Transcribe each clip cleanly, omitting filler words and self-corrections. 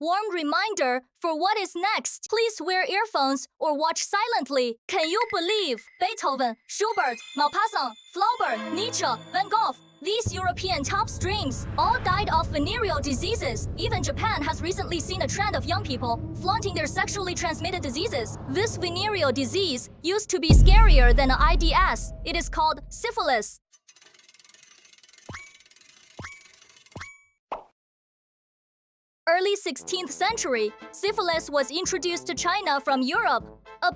warm reminder for what is next. Please wear earphones or watch silently. Can you believe Beethoven, Schubert, Maupassant, Flaubert, Nietzsche, Van Gogh, these European top strings all died of venereal diseases. Even Japan has recently seen a trend of young people flaunting their sexually transmitted diseases. This venereal disease used to be scarier than an IDS. It is called syphilis. Early 16th century, syphilis was introduced to China from Europe.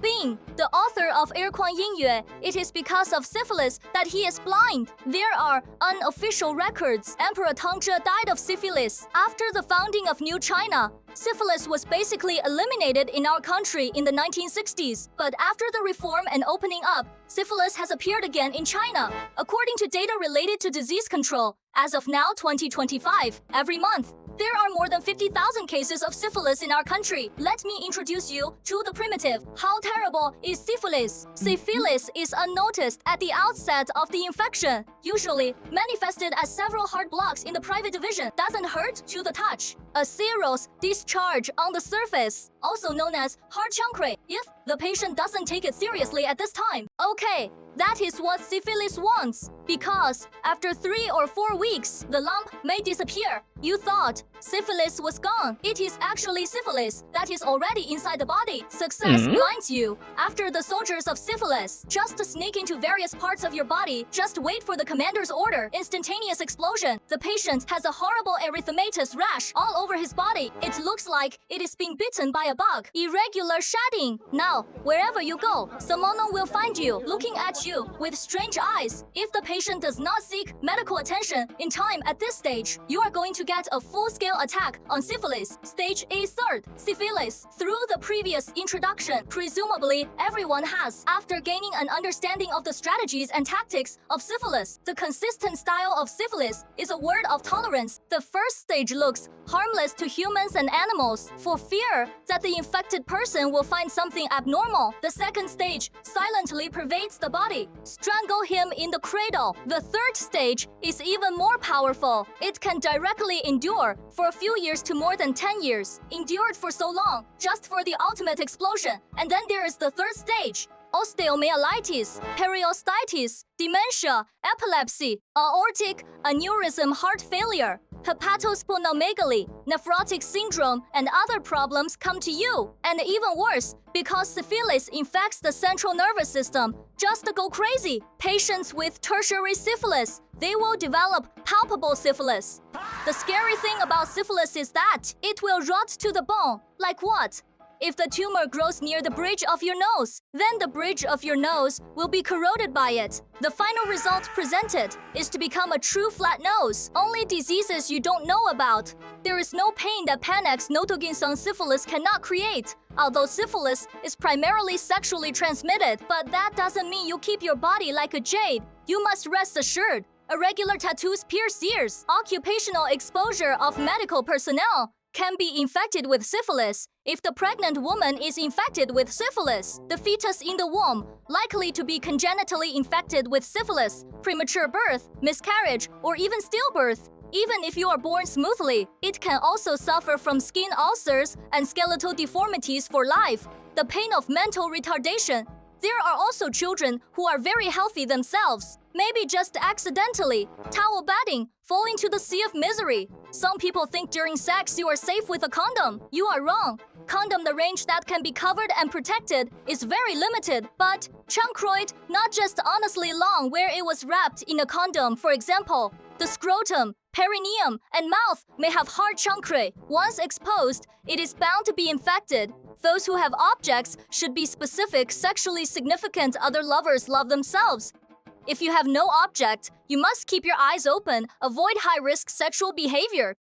Bing, the author of 耳光音乐, it is because of syphilis that he is blind. There are unofficial records. Emperor Tongzhi died of syphilis. After the founding of New China, syphilis was basically eliminated in our country in the 1960s. But after the reform and opening up, syphilis has appeared again in China. According to data related to disease control, as of now 2025, every month, there are more than 50,000 cases of syphilis in our country. Let me introduce you to the primitive. How terrible is syphilis? Syphilis is unnoticed at the outset of the infection, usually manifested as several hard blocks in the private division. Doesn't hurt to the touch. A serous discharge on the surface, also known as hard chancre, if the patient doesn't take it seriously at this time. Okay, that is what syphilis wants, because after 3 or 4 weeks, the lump may disappear. You thought syphilis was gone. It is actually syphilis that is already inside the body. Success blinds you. After the soldiers of syphilis just sneak into various parts of your body, just wait for the commander's order. Instantaneous explosion. The patient has a horrible erythematous rash all over his body. It looks like it is being bitten by a bug. Irregular shedding. Now, wherever you go, someone will find you, looking at you with strange eyes. If the patient does not seek medical attention in time at this stage, you are going to get a full-scale attack on syphilis. Stage A third, syphilis. Through the previous introduction, presumably everyone has, after gaining an understanding of the strategies and tactics of syphilis, the consistent style of syphilis is a word of tolerance. The first stage looks harmless to humans and animals, for fear that the infected person will find something abnormal. The second stage silently pervades the body. Strangle him in the cradle. The third stage is even more powerful. It can directly endure for a few years to more than 10 years. Endured for so long, just for the ultimate explosion. And then there is the third stage. Osteomyelitis, periostitis, dementia, epilepsy, aortic aneurysm, heart failure, hepatosplenomegaly, nephrotic syndrome, and other problems come to you. And even worse, because syphilis infects the central nervous system, just go crazy. Patients with tertiary syphilis, they will develop palpable syphilis. The scary thing about syphilis is that it will rot to the bone. Like what? If the tumor grows near the bridge of your nose, then the bridge of your nose will be corroded by it. The final result presented is to become a true flat nose. Only diseases you don't know about. There is no pain that Panax notoginsung syphilis cannot create. Although syphilis is primarily sexually transmitted, but that doesn't mean you keep your body like a jade. You must rest assured. Irregular tattoos pierce ears. Occupational exposure of medical personnel can be infected with syphilis. If the pregnant woman is infected with syphilis, the fetus in the womb likely to be congenitally infected with syphilis, premature birth, miscarriage, or even stillbirth. Even if you are born smoothly, it can also suffer from skin ulcers and skeletal deformities for life. The pain of mental retardation. There are also children who are very healthy themselves, maybe just accidentally, towel batting, fall into the sea of misery. Some people think during sex you are safe with a condom. You are wrong. Condom, the range that can be covered and protected, is very limited. But chancroid, not just honestly long where it was wrapped in a condom. For example, the scrotum, perineum, and mouth may have hard chancre. Once exposed, it is bound to be infected. Those who have objects should be specific, sexually significant other lovers love themselves. If you have no object, you must keep your eyes open, avoid high-risk sexual behavior.